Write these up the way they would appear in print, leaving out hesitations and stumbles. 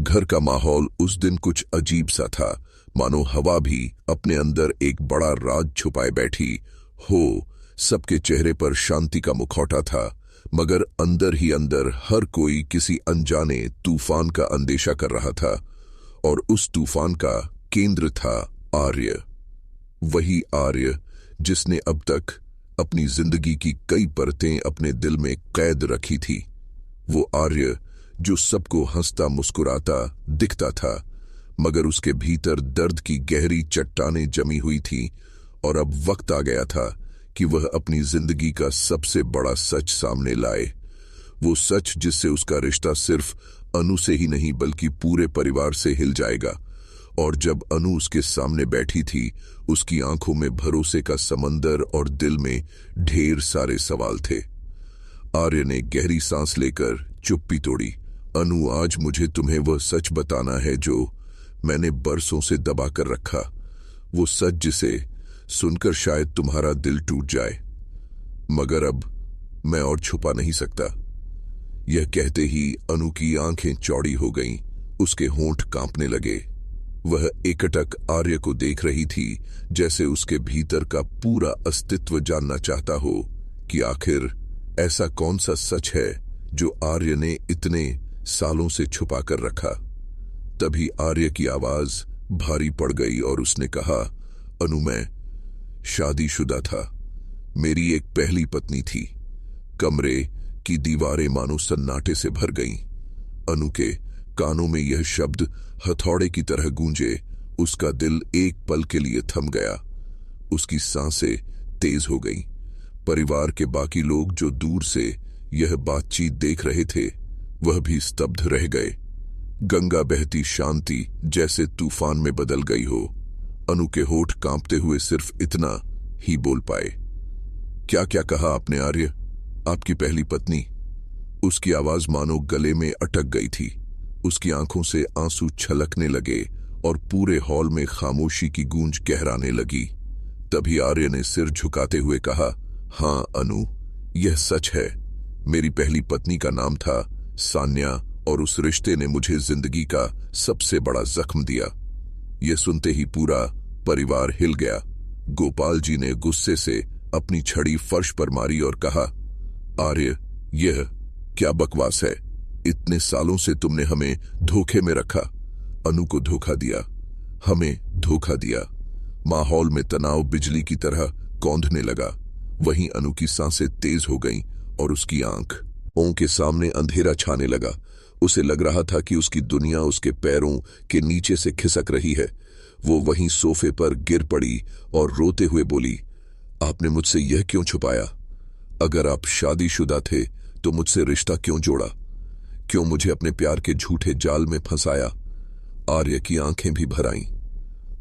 घर का माहौल उस दिन कुछ अजीब सा था, मानो हवा भी अपने अंदर एक बड़ा राज छुपाए बैठी हो। सबके चेहरे पर शांति का मुखौटा था, मगर अंदर ही अंदर हर कोई किसी अनजाने तूफान का अंदेशा कर रहा था। और उस तूफान का केंद्र था आर्य। वही आर्य जिसने अब तक अपनी जिंदगी की कई परतें अपने दिल में कैद रखी थी। वो आर्य जो सबको हंसता मुस्कुराता दिखता था, मगर उसके भीतर दर्द की गहरी चट्टानें जमी हुई थी। और अब वक्त आ गया था कि वह अपनी जिंदगी का सबसे बड़ा सच सामने लाए। वो सच जिससे उसका रिश्ता सिर्फ अनु से ही नहीं बल्कि पूरे परिवार से हिल जाएगा। और जब अनु उसके सामने बैठी थी, उसकी आंखों में भरोसे का समंदर और दिल में ढेर सारे सवाल थे। आर्य ने गहरी सांस लेकर चुप्पी तोड़ी। अनु, आज मुझे तुम्हें वह सच बताना है जो मैंने बरसों से दबा कर रखा। वो सच जिसे सुनकर शायद तुम्हारा दिल टूट जाए, मगर अब मैं और छुपा नहीं सकता। यह कहते ही अनु की आंखें चौड़ी हो गईं, उसके होंठ कांपने लगे। वह एकटक आर्य को देख रही थी, जैसे उसके भीतर का पूरा अस्तित्व जानना चाहता हो कि आखिर ऐसा कौन सा सच है जो आर्य ने इतने सालों से छुपा कर रखा। तभी आर्य की आवाज भारी पड़ गई और उसने कहा, अनु, मैं शादीशुदा था। मेरी एक पहली पत्नी थी। कमरे की दीवारें मानो सन्नाटे से भर गईं। अनु के कानों में यह शब्द हथौड़े की तरह गूंजे। उसका दिल एक पल के लिए थम गया। उसकी सांसें तेज हो गईं। परिवार के बाकी लोग जो दूर से यह बातचीत देख रहे थे, वह भी स्तब्ध रह गए। गंगा बहती शांति जैसे तूफान में बदल गई हो। अनु के होठ कांपते हुए सिर्फ इतना ही बोल पाए, क्या क्या कहा आपने आर्य? आपकी पहली पत्नी? उसकी आवाज मानो गले में अटक गई थी। उसकी आंखों से आंसू छलकने लगे और पूरे हॉल में खामोशी की गूंज गहराने लगी। तभी आर्य ने सिर झुकाते हुए कहा, हाँ अनु, यह सच है। मेरी पहली पत्नी का नाम था सान्या और उस रिश्ते ने मुझे जिंदगी का सबसे बड़ा जख्म दिया। यह सुनते ही पूरा परिवार हिल गया। गोपाल जी ने गुस्से से अपनी छड़ी फर्श पर मारी और कहा, आर्य, यह क्या बकवास है? इतने सालों से तुमने हमें धोखे में रखा। अनु को धोखा दिया, हमें धोखा दिया। माहौल में तनाव बिजली की तरह कौंधने लगा। वहीं अनु की सांसें तेज हो गईं और उसकी आंखों के सामने अंधेरा छाने लगा। उसे लग रहा था कि उसकी दुनिया उसके पैरों के नीचे से खिसक रही है। वो वहीं सोफे पर गिर पड़ी और रोते हुए बोली, आपने मुझसे यह क्यों छुपाया? अगर आप शादीशुदा थे तो मुझसे रिश्ता क्यों जोड़ा? क्यों मुझे अपने प्यार के झूठे जाल में फंसाया? आर्य की आंखें भी भर आईं।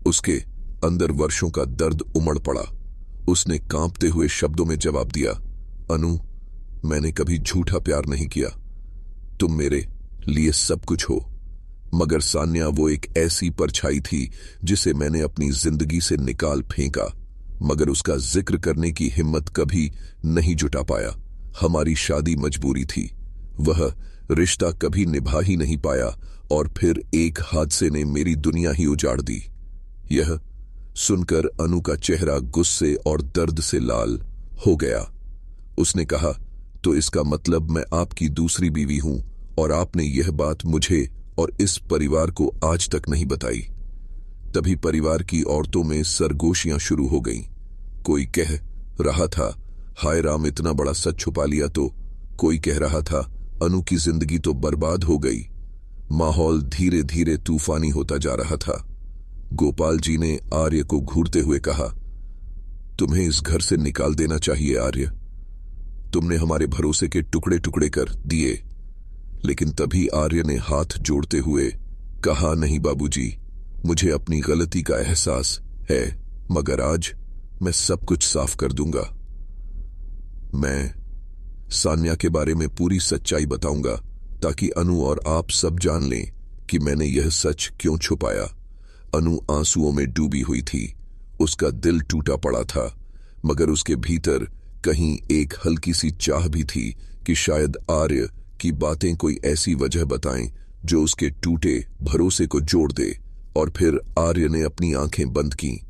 उसके अंदर वर्षों का दर्द उमड़ पड़ा। उसने कांपते हुए शब्दों में जवाब दिया, अनु, मैंने कभी झूठा प्यार नहीं किया। तुम मेरे लिए सब कुछ हो, मगर सान्या वो एक ऐसी परछाई थी जिसे मैंने अपनी जिंदगी से निकाल फेंका, मगर उसका जिक्र करने की हिम्मत कभी नहीं जुटा पाया। हमारी शादी मजबूरी थी। वह रिश्ता कभी निभा ही नहीं पाया और फिर एक हादसे ने मेरी दुनिया ही उजाड़ दी। यह सुनकर अनु का चेहरा गुस्से और दर्द से लाल हो गया। उसने कहा, तो इसका मतलब मैं आपकी दूसरी बीवी हूं और आपने यह बात मुझे और इस परिवार को आज तक नहीं बताई। तभी परिवार की औरतों में सरगोशियां शुरू हो गईं। कोई कह रहा था, हाय राम, इतना बड़ा सच छुपा लिया। तो कोई कह रहा था, अनु की जिंदगी तो बर्बाद हो गई। माहौल धीरे धीरे तूफानी होता जा रहा था। गोपाल जी ने आर्य को घूरते हुए कहा, तुम्हें इस घर से निकाल देना चाहिए आर्य। तुमने हमारे भरोसे के टुकड़े टुकड़े कर दिए। लेकिन तभी आर्य ने हाथ जोड़ते हुए कहा, नहीं बाबूजी, मुझे अपनी गलती का एहसास है, मगर आज मैं सब कुछ साफ कर दूंगा। मैं सान्या के बारे में पूरी सच्चाई बताऊंगा ताकि अनु और आप सब जान लें कि मैंने यह सच क्यों छुपाया। अनु आंसुओं में डूबी हुई थी। उसका दिल टूटा पड़ा था, मगर उसके भीतर कहीं एक हल्की सी चाह भी थी कि शायद आर्य की बातें कोई ऐसी वजह बताएं जो उसके टूटे भरोसे को जोड़ दे। और फिर आर्य ने अपनी आंखें बंद की,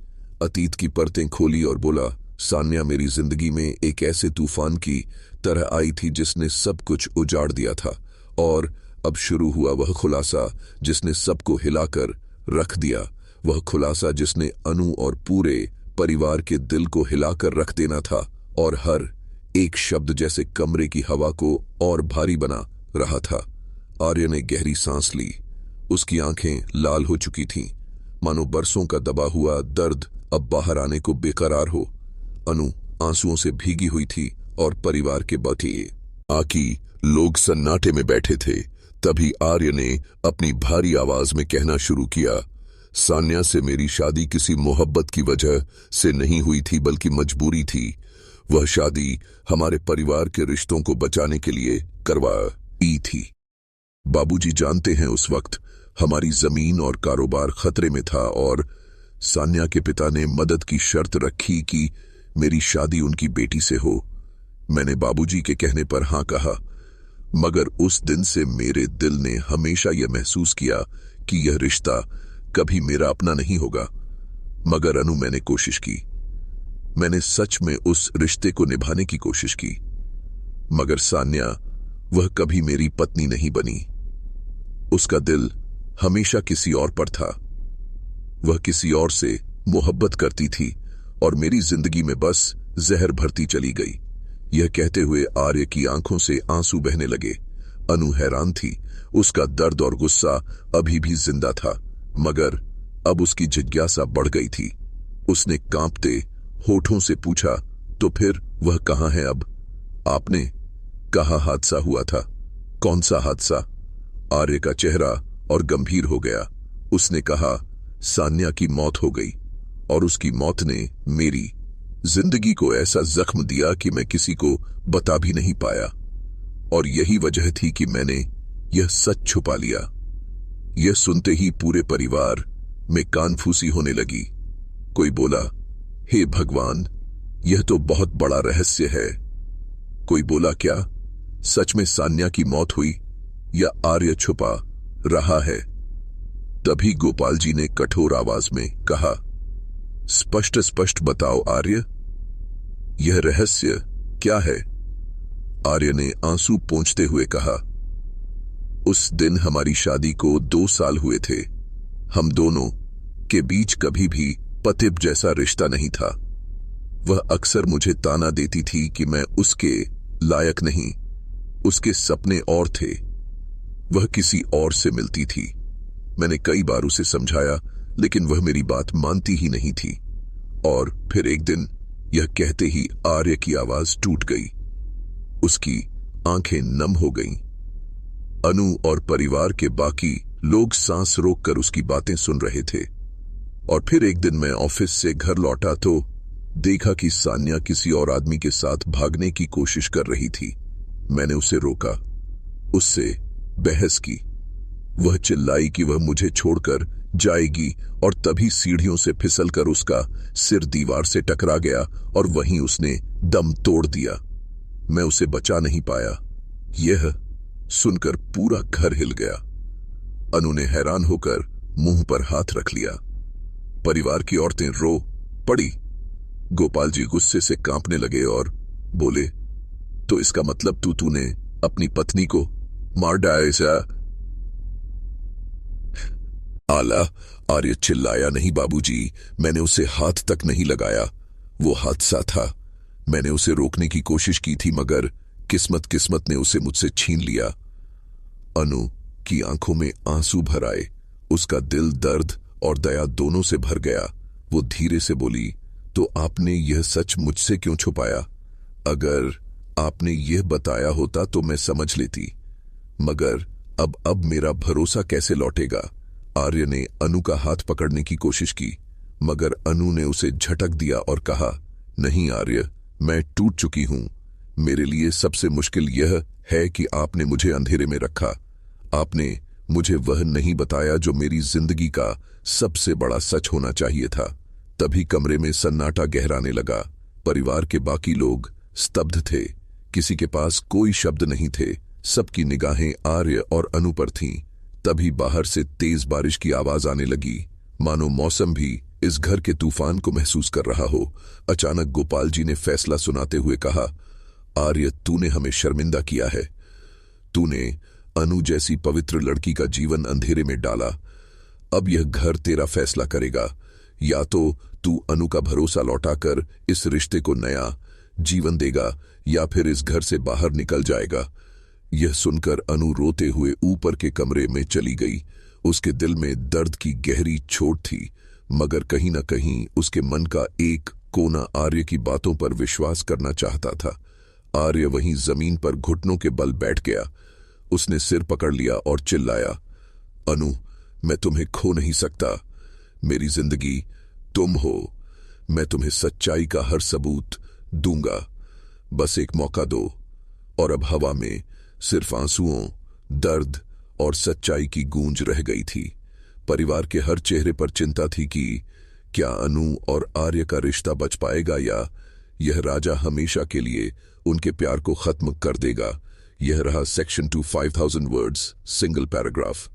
अतीत की परतें खोली और बोला, सान्या मेरी जिंदगी में एक ऐसे तूफान की तरह आई थी जिसने सब कुछ उजाड़ दिया था, और अब शुरू हुआ वह खुलासा जिसने सबको हिलाकर रख दिया। वह खुलासा जिसने अनु और पूरे परिवार के दिल को हिलाकर रख देना था, और हर एक शब्द जैसे कमरे की हवा को और भारी बना रहा था। आर्य ने गहरी सांस ली। उसकी आंखें लाल हो चुकी थीं, मानो बरसों का दबा हुआ दर्द अब बाहर आने को बेकरार हो। अनु आंसुओं से भीगी हुई थी और परिवार के बाकी लोग सन्नाटे में बैठे थे। तभी आर्य ने अपनी भारी आवाज में कहना शुरू किया, सान्या से मेरी शादी किसी मोहब्बत की वजह से नहीं हुई थी, बल्कि मजबूरी थी। वह शादी हमारे परिवार के रिश्तों को बचाने के लिए करवाई थी। बाबूजी जानते हैं उस वक्त हमारी जमीन और कारोबार खतरे में था, और सान्या के पिता ने मदद की शर्त रखी कि मेरी शादी उनकी बेटी से हो। मैंने बाबूजी के कहने पर हां कहा, मगर उस दिन से मेरे दिल ने हमेशा यह महसूस किया कि यह रिश्ता कभी मेरा अपना नहीं होगा। मगर अनु, मैंने कोशिश की, मैंने सच में उस रिश्ते को निभाने की कोशिश की, मगर सान्या वह कभी मेरी पत्नी नहीं बनी। उसका दिल हमेशा किसी और पर था। वह किसी और से मोहब्बत करती थी और मेरी जिंदगी में बस जहर भरती चली गई। यह कहते हुए आर्य की आंखों से आंसू बहने लगे। अनु हैरान थी, उसका दर्द और गुस्सा अभी भी जिंदा था, मगर अब उसकी जिज्ञासा बढ़ गई थी। उसने कांपते होठों से पूछा, तो फिर वह कहां है अब? आपने कहा हादसा हुआ था। कौन सा हादसा? आर्य का चेहरा और गंभीर हो गया। उसने कहा, सान्या की मौत हो गई, और उसकी मौत ने मेरी जिंदगी को ऐसा जख्म दिया कि मैं किसी को बता भी नहीं पाया, और यही वजह थी कि मैंने यह सच छुपा लिया। यह सुनते ही पूरे परिवार में कानफूसी होने लगी। कोई बोला, हे भगवान, यह तो बहुत बड़ा रहस्य है। कोई बोला, क्या सच में सान्या की मौत हुई या आर्य छुपा रहा है? तभी गोपाल जी ने कठोर आवाज में कहा, स्पष्ट स्पष्ट बताओ आर्य, यह रहस्य क्या है? आर्य ने आंसू पोंछते हुए कहा, उस दिन हमारी शादी को 2 साल हुए थे। हम दोनों के बीच कभी भी पतिव जैसा रिश्ता नहीं था। वह अक्सर मुझे ताना देती थी कि मैं उसके लायक नहीं, उसके सपने और थे, वह किसी और से मिलती थी। मैंने कई बार उसे समझाया, लेकिन वह मेरी बात मानती ही नहीं थी। और फिर एक दिन यह कहते ही आर्य की आवाज टूट गई। उसकी आंखें नम हो गईं। अनु और परिवार के बाकी लोग सांस रोककर उसकी बातें सुन रहे थे। और फिर एक दिन मैं ऑफिस से घर लौटा तो देखा कि सान्या किसी और आदमी के साथ भागने की कोशिश कर रही थी। मैंने उसे रोका, उससे बहस की। वह चिल्लाई कि वह मुझे छोड़कर जाएगी, और तभी सीढ़ियों से फिसलकर उसका सिर दीवार से टकरा गया और वहीं उसने दम तोड़ दिया। मैं उसे बचा नहीं पाया। यह सुनकर पूरा घर हिल गया। अनु ने हैरान होकर मुंह पर हाथ रख लिया। परिवार की औरतें रो पड़ी। गोपाल जी गुस्से से कांपने लगे और बोले, तो इसका मतलब तूने अपनी पत्नी को मार डाला? आला, आर्य चिल्लाया, नहीं बाबूजी, मैंने उसे हाथ तक नहीं लगाया। वो हादसा था। मैंने उसे रोकने की कोशिश की थी, मगर किस्मत ने उसे मुझसे छीन लिया। अनु की आंखों में आंसू भर आए। उसका दिल दर्द और दया दोनों से भर गया। वो धीरे से बोली, तो आपने यह सच मुझसे क्यों छुपाया? अगर आपने यह बताया होता तो मैं समझ लेती, मगर अब मेरा भरोसा कैसे लौटेगा? आर्य ने अनु का हाथ पकड़ने की कोशिश की, मगर अनु ने उसे झटक दिया और कहा, नहीं आर्य, मैं टूट चुकी हूं। मेरे लिए सबसे मुश्किल यह है कि आपने मुझे अंधेरे में रखा। आपने मुझे वह नहीं बताया जो मेरी जिंदगी का सबसे बड़ा सच होना चाहिए था। तभी कमरे में सन्नाटा गहराने लगा। परिवार के बाकी लोग स्तब्ध थे। किसी के पास कोई शब्द नहीं थे। सबकी निगाहें आर्य और अनु पर थीं। तभी बाहर से तेज बारिश की आवाज आने लगी, मानो मौसम भी इस घर के तूफान को महसूस कर रहा हो। अचानक गोपाल जी ने फैसला सुनाते हुए कहा, आर्य, तूने हमें शर्मिंदा किया है। तूने अनु जैसी पवित्र लड़की का जीवन अंधेरे में डाला। अब यह घर तेरा फैसला करेगा। या तो तू अनु का भरोसा लौटाकर इस रिश्ते को नया जीवन देगा, या फिर इस घर से बाहर निकल जाएगा। यह सुनकर अनु रोते हुए ऊपर के कमरे में चली गई। उसके दिल में दर्द की गहरी चोट थी, मगर कहीं न कहीं उसके मन का एक कोना आर्य की बातों पर विश्वास करना चाहता था। आर्य वहीं जमीन पर घुटनों के बल बैठ गया। उसने सिर पकड़ लिया और चिल्लाया, अनु, मैं तुम्हें खो नहीं सकता। मेरी जिंदगी तुम हो। मैं तुम्हें सच्चाई का हर सबूत दूंगा। बस एक मौका दो। और अब हवा में सिर्फ आंसुओं, दर्द और सच्चाई की गूंज रह गई थी। परिवार के हर चेहरे पर चिंता थी कि क्या अनु और आर्य का रिश्ता बच पाएगा, या यह राजा हमेशा के लिए उनके प्यार को खत्म कर देगा। यह रहा सेक्शन 2 5000 वर्ड्स सिंगल पैराग्राफ।